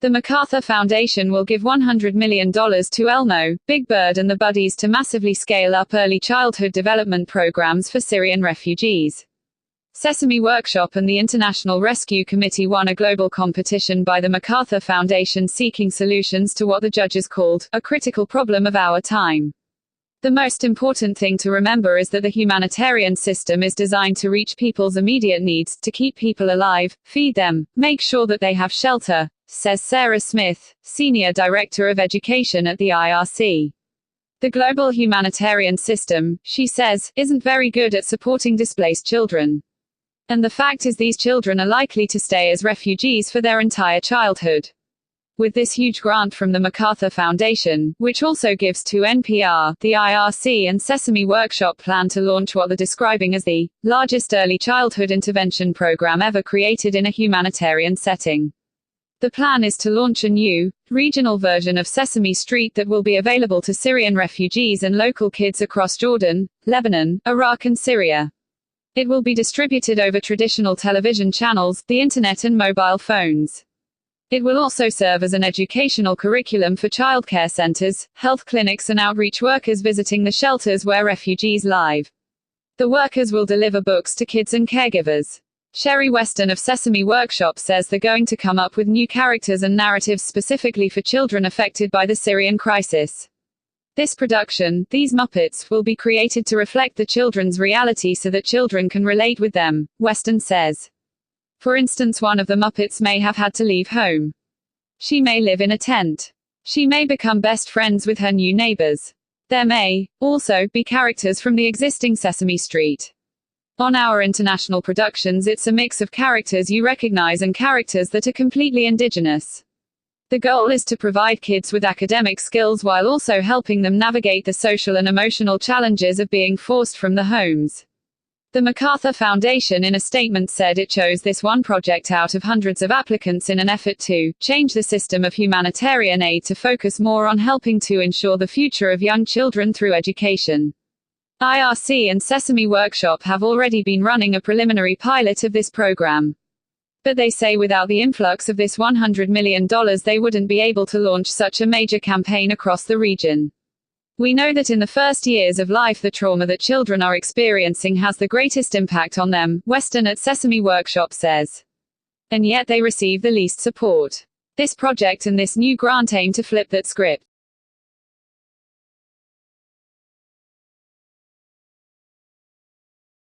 The MacArthur Foundation will give $100 million to Elmo, Big Bird and the Buddies to massively scale up early childhood development programs for Syrian refugees. Sesame Workshop and the International Rescue Committee won a global competition by the MacArthur Foundation seeking solutions to what the judges called a critical problem of our time. The most important thing to remember is that the humanitarian system is designed to reach people's immediate needs, to keep people alive, feed them, make sure that they have shelter, says Sarah Smith, Senior Director of Education at the IRC. The global humanitarian system, she says, isn't very good at supporting displaced children. And the fact is these children are likely to stay as refugees for their entire childhood. With this huge grant from the MacArthur Foundation, which also gives to NPR, the IRC and Sesame Workshop plan to launch what they're describing as the largest early childhood intervention program ever created in a humanitarian setting. The plan is to launch a new, regional version of Sesame Street that will be available to Syrian refugees and local kids across Jordan, Lebanon, Iraq and Syria. It will be distributed over traditional television channels, the internet and mobile phones. It will also serve as an educational curriculum for childcare centers, health clinics and outreach workers visiting the shelters where refugees live. The workers will deliver books to kids and caregivers. Sherry Weston of Sesame Workshop says they're going to come up with new characters and narratives specifically for children affected by the Syrian crisis. This production, these Muppets, will be created to reflect the children's reality so that children can relate with them, Weston says. For instance, one of the Muppets may have had to leave home. She may live in a tent. She may become best friends with her new neighbors. There may, also, be characters from the existing Sesame Street. On our international productions, it's a mix of characters you recognize and characters that are completely indigenous. The goal is to provide kids with academic skills while also helping them navigate the social and emotional challenges of being forced from the homes. The MacArthur Foundation in a statement said it chose this one project out of hundreds of applicants in an effort to change the system of humanitarian aid to focus more on helping to ensure the future of young children through education. IRC and Sesame Workshop have already been running a preliminary pilot of this program. But they say without the influx of this $100 million they wouldn't be able to launch such a major campaign across the region. We know that in the first years of life the trauma that children are experiencing has the greatest impact on them, Weston at Sesame Workshop says. And yet they receive the least support. This project and this new grant aim to flip that script.